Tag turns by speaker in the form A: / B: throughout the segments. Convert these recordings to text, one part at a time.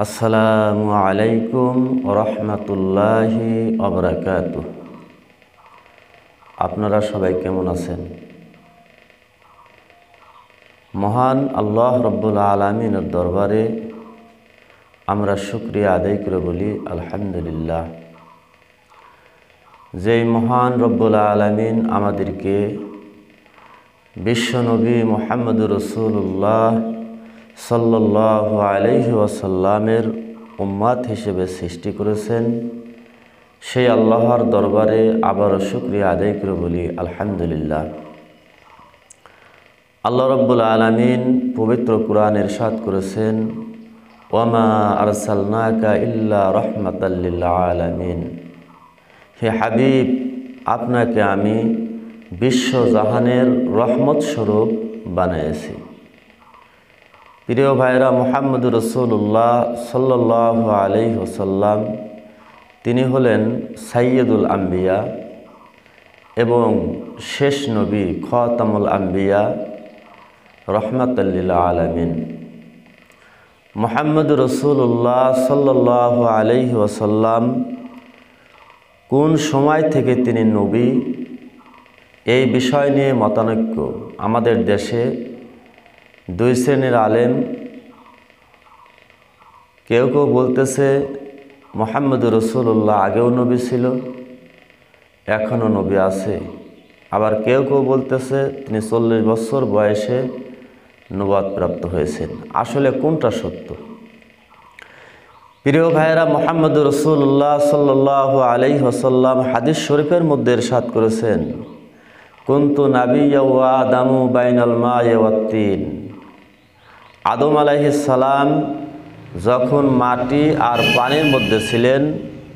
A: আসসালামু আলাইকুম রহমতুল্লাহি ওয়া আপনারা সবাই কেমন আছেন? মহান আল্লাহ রব্বুল আলামিনের দরবারে আমরা শুকরিয়া আদায় করে বলি আলহামদুলিল্লাহ। যেই মহান রব্বুল আলামিন আমাদেরকে বিশ্বনবী মুহাম্মদুর রাসূলুল্লাহ সাল্লাল্লাহু আলাইহি ওয়াসাল্লামের উম্মাত হিসেবে সৃষ্টি করেছেন, সেই আল্লাহর দরবারে আবারও শুকরিয়া আদায় করে বলি আলহামদুলিল্লাহ। আল্লাহ রব্বুল আলামিন পবিত্র কুরআনে ইরশাদ করেছেন, ওয়ামা আরসালনাকা ইল্লা রাহমাতাল লিল আলামিন। হে হাবিব, আপনাকে আমি বিশ্বজাহানের রহমত স্বরূপ বানিয়েছি। প্রিয় ভাইরা, মুহাম্মদুর রাসূলুল্লাহ সাল্লাল্লাহু আলাইহি ওয়াসাল্লাম তিনি হলেন সাইয়্যিদুল আম্বিয়া এবং শেষ নবী খাতামুল আম্বিয়া রহমাতাল লিল আলামিন। মুহাম্মদুর রাসূলুল্লাহ সাল্লাল্লাহু আলাইহি ওয়াসাল্লাম কোন সময় থেকে তিনি নবী, এই বিষয় নিয়ে মতানৈক্য। আমাদের দেশে দুই শ্রেণীর আলেম, কেউ কেউ বলতেছে মুহাম্মদুর রাসূলুল্লাহ আগেও নবী ছিল, এখনও নবী আছে। আবার কেউ কেউ বলতেছে তিনি 40 বছর বয়সে নবুয়ত প্রাপ্ত হয়েছেন। আসলে কোনটা সত্য? প্রিয় ভাইয়েরা, মুহাম্মদুর রাসূলুল্লাহ সাল্লাল্লাহু আলাইহি ওয়াসাল্লাম হাদিস শরীফের মধ্যে ইরশাদ করেছেন, কুনতু নাবিয়্যা ওয়া আদামু বাইনাল মা'i ওয়াত তিন। আদম আলাইহিস সালাম যখন মাটি আর পানির মধ্যে ছিলেন,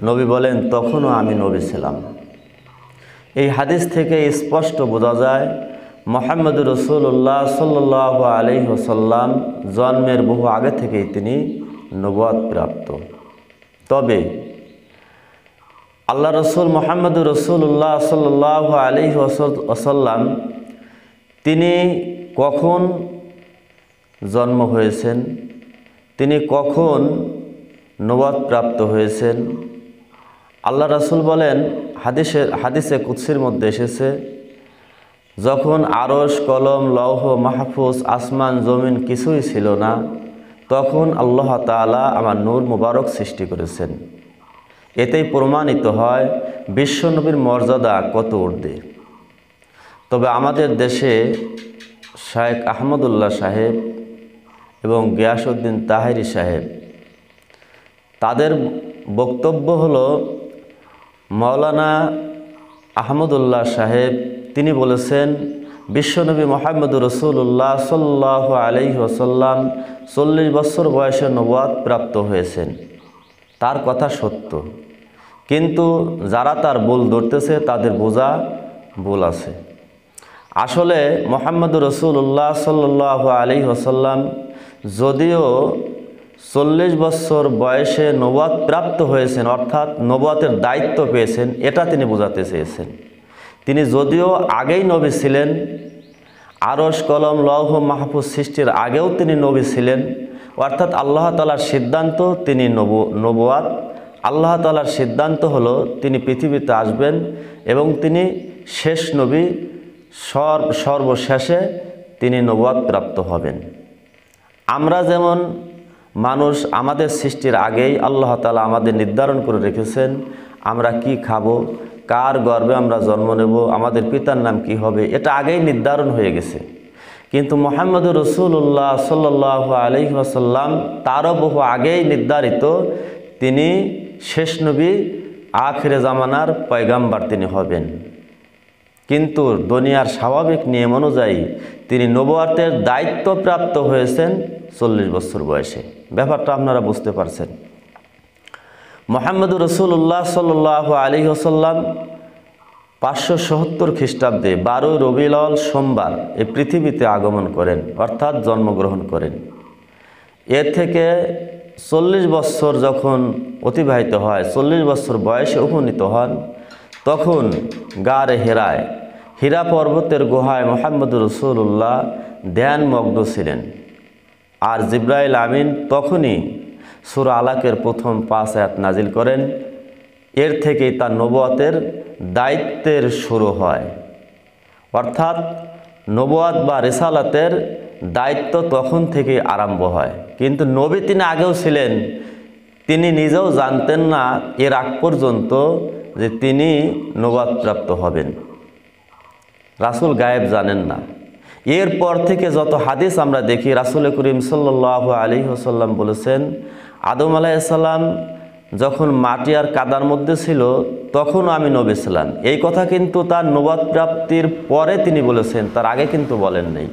A: নবী বলেন তখনও আমি নবী ছিলাম। এই হাদিস থেকে স্পষ্ট বোঝা যায় মুহাম্মদুর রাসূলুল্লাহ সাল্লাল্লাহু আলাইহি ওয়াসাল্লাম জন্মের বহু আগে থেকেই তিনি নবুয়ত প্রাপ্ত। তবে আল্লাহ রসুল মুহাম্মদুর রাসূলুল্লাহ সাল্লাল্লাহু আলাইহি ওয়াসাল্লাম তিনি কখন জন্ম হয়েছেন, তিনি কখন নবুয়ত প্রাপ্ত হয়েছেন? আল্লাহ রাসূল বলেন, হাদিসে কুদসির মধ্যে এসেছে, যখন আরশ, কলম, লৌহ মাহফুজ, আসমান জমিন কিছুই ছিল না, তখন আল্লাহ তাআলা আমার নূর মুবারক সৃষ্টি করেছেন। এতেই প্রমাণিত হয় বিশ্বনবীর মর্যাদা কত ঊর্ধ্বে। তবে আমাদের দেশে শায়েখ আহমদুল্লাহ সাহেব এবং গিয়াসউদ্দিন তাহেরি সাহেব, তাদের বক্তব্য হলো, মাওলানা আহমদুল্লাহ সাহেব তিনি বলেছেন বিশ্বনবী মুহাম্মদুর রাসূলুল্লাহ সাল্লাল্লাহু আলাইহি ওয়াসাল্লাম 40 বছর বয়সে নবুয়ত প্রাপ্ত হয়েছেন। তার কথা সত্য, কিন্তু যারা তার ভুল ধরতেছে তাদের বোঝা ভুল আছে। আসলে মুহাম্মদুর রাসূলুল্লাহ সাল্লাল্লাহু আলাইহি ওয়াসাল্লাম যদিও 40 বছর বয়সে নবুয়ত প্রাপ্ত হয়েছেন, অর্থাৎ নবুয়তের দায়িত্ব পেয়েছেন, এটা তিনি বোঝাতে চেয়েছেন। তিনি যদিও আগেই নবী ছিলেন, আরশ, কলম, লৌহ মাহফুজ সৃষ্টির আগেও তিনি নবী ছিলেন, অর্থাৎ আল্লাহ তাআলার সিদ্ধান্ত তিনি নবুয়ত, আল্লাহ তাআলার সিদ্ধান্ত হলো তিনি পৃথিবীতে আসবেন এবং তিনি শেষ নবী, সর্বশেষে তিনি নবুয়ত প্রাপ্ত হবেন। আমরা যেমন মানুষ, আমাদের সৃষ্টির আগেই আল্লাহ তাআলা আমাদের নির্ধারণ করে রেখেছেন আমরা কি খাবো, কার গর্ভে আমরা জন্ম নেব, আমাদের পিতার নাম কি হবে, এটা আগেই নির্ধারণ হয়ে গেছে। কিন্তু মুহাম্মদুর রাসূলুল্লাহ সাল্লাল্লাহু আলাইহি ওয়াসাল্লাম তারও বহু আগেই নির্ধারিত, তিনি শেষ নবী, আখিরে জামানার পয়গাম্বার তিনি হবেন। কিন্তু দুনিয়ার স্বাভাবিক নিয়ম অনুযায়ী তিনি নবুয়তের দায়িত্ব প্রাপ্ত হয়েছেন 40 বছর বয়সে। ব্যাপারটা আপনারা বুঝতে পারছেন। মুহাম্মদুর রাসূলুল্লাহ সাল্লাল্লাহু আলাইহি ওয়াসাল্লাম 570 খ্রিস্টাব্দে 12 রবিউল আউয়াল সোমবার এই পৃথিবীতে আগমন করেন, অর্থাৎ জন্মগ্রহণ করেন। এর থেকে 40 বছর যখন অতিবাহিত হয়, 40 বছর বয়সে উপনীত হন, তখন গারে হেরায়, হীরা পর্বতের গুহায় মুহাম্মদুর রাসূলুল্লাহ ধ্যানমগ্ন ছিলেন। আর জিবরাইল আমিন তখনই সূরা আলাকের প্রথম 5 আয়াত নাজিল করেন। এর থেকেই তার নবুয়তের দায়িত্বের শুরু হয়, অর্থাৎ নবুয়ত বা রিসালাতের দায়িত্ব তখন থেকেই আরম্ভ হয়। কিন্তু নবী তিনি আগেও ছিলেন, তিনি নিজেও জানতেন না এর আগ পর্যন্ত যে তিনি নবুয়ত প্রাপ্ত হবেন। রাসূল গায়েব জানেন না। এরপর থেকে যত হাদিস আমরা দেখি, রাসূল করিম সাল্লাল্লাহু আলাইহি ওয়াসাল্লাম বলেছেন, আদম আলাইহিস সালাম যখন মাটি আর কাদার মধ্যে ছিল তখনও আমি নবী ছিলাম। এই কথা কিন্তু তার নবুয়ত প্রাপ্তির পরে তিনি বলেছেন, তার আগে কিন্তু বলেন নাই।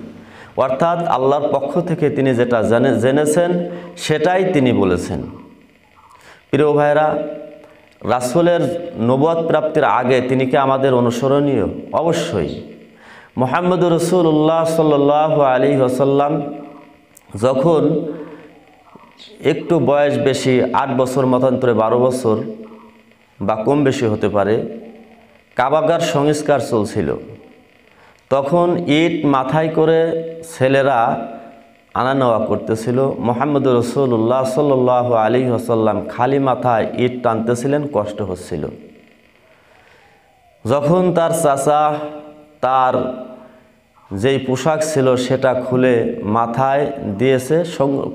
A: অর্থাৎ আল্লাহর পক্ষ থেকে তিনি যেটা জেনেছেন সেটাই তিনি বলেছেন। প্রিয় ভাইরা, রাসূলের নবুয়ত প্রাপ্তির আগে তিনি কি আমাদের অনুসরণীয়? অবশ্যই। মুহাম্মদুর রাসূলুল্লাহ সাল্লাল্লাহু আলাইহি ওয়াসাল্লাম যখন একটু বয়স বেশি, 8 বছর মতান্তরে 12 বছর বা কম বেশি হতে পারে, কাবাগার সংস্কার চলছিল। তখন ইট মাথায় করে ছেলেরা আনা নেওয়া করতেছিল। মুহাম্মদুর রাসূলুল্লাহ সাল্লাল্লাহু আলাইহি ওয়াসাল্লাম খালি মাথায় ইট টানতেছিলেন, কষ্ট হচ্ছিল। যখন তার চাচা তার যেই পোশাক ছিল সেটা খুলে মাথায় দিয়েছে,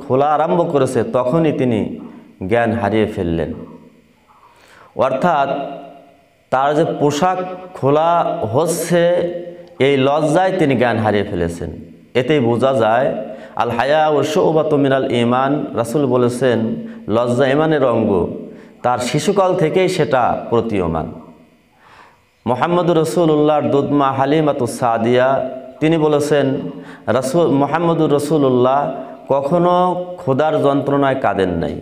A: খোলা আরম্ভ করেছে, তখনই তিনি জ্ঞান হারিয়ে ফেললেন। অর্থাৎ তার যে পোশাক খোলা হচ্ছে এই লজ্জায় তিনি জ্ঞান হারিয়ে ফেলেছেন। এতেই বোঝা যায় আল হায়া ও শুবাতুম মিনাল ঈমান। রাসূল বলেছেন লজ্জা ঈমানের অঙ্গ, তার শিশুকাল থেকেই সেটা প্রতীয়মান। মুহাম্মদুর রাসূলুল্লাহর দুধমা হালিমাতুস সাদিয়া তিনি বলেছেন, মুহাম্মদুর রাসূলুল্লাহ কখনো ক্ষুধার যন্ত্রণায় কাঁদেন নাই,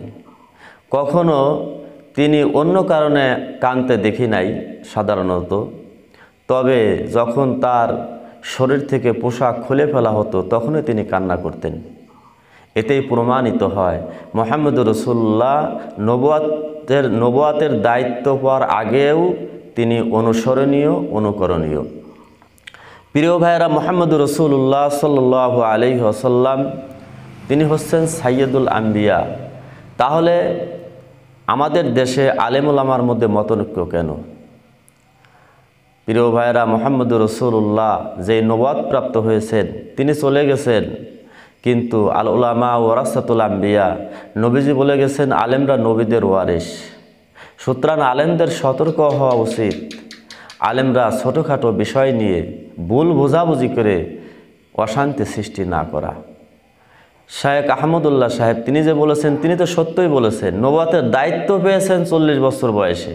A: কখনো তিনি অন্য কারণে কাঁদতে দেখি নাই সাধারণত। তবে যখন তার শরীর থেকে পোশাক খুলে ফেলা হতো তখনই তিনি কান্না করতেন। এতেই প্রমাণিত হয় মুহাম্মদুর রাসূলুল্লাহ নবুয়তের দায়িত্ব পাওয়ার আগেও তিনি অনুসরণীয়, অনুকরণীয়। প্রিয় ভাইয়েরা, মুহাম্মদুর রাসূলুল্লাহ সাল্লাল্লাহু আলাইহি ওয়াসাল্লাম তিনি হচ্ছেন সাইয়্যিদুল আম্বিয়া। তাহলে আমাদের দেশে আলেম ওলামার মধ্যে মতনৈক্য কেন? প্রিয় ভাইয়েরা, মুহাম্মদুর রাসূলুল্লাহ যেই নবুয়ত প্রাপ্ত হয়েছেন তিনি চলে গেছেন, কিন্তু আল উলামা ওয়ারাসাতুল আম্বিয়া, নবীজি বলে গেছেন আলেমরা নবীদের ওয়ারিস। সুতরাং আলেমদের সতর্ক হওয়া উচিত। আলেমরা ছোটোখাটো বিষয় নিয়ে ভুল বোঝাবুঝি করে অশান্তি সৃষ্টি না করা। শায়েখ আহমদুল্লাহ সাহেব তিনি যে বলেছেন তিনি তো সত্যই বলেছেন, নবুয়তের দায়িত্ব পেয়েছেন 40 বছর বয়সে।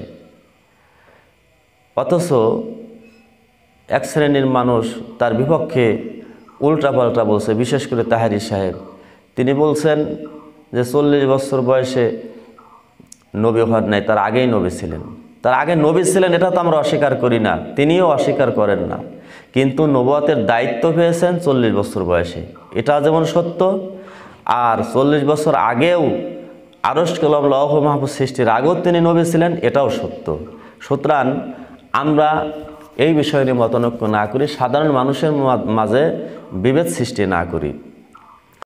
A: অথচ এক শ্রেণীর মানুষ তার বিপক্ষে উল্টাপাল্টা বলছে, বিশেষ করে তাহেরি সাহেব। তিনি বলছেন যে 40 বছর বয়সে নবী হন নাই, তার আগেই নবী ছিলেন। তার আগে নবী ছিলেন এটা তো আমরা অস্বীকার করি না, তিনিও অস্বীকার করেন না, কিন্তু নবুয়তের দায়িত্ব পেয়েছেন 40 বছর বয়সে, এটা যেমন সত্য। আর 40 বছর আগেও আরশ কলম লওহ মাহফুজ সৃষ্টির আগেও তিনি নবী ছিলেন, এটাও সত্য। সুতরাং আমরা এই বিষয় নিয়ে মতনৈক্য না করি, সাধারণ মানুষের মাঝে বিভেদ সৃষ্টি না করি।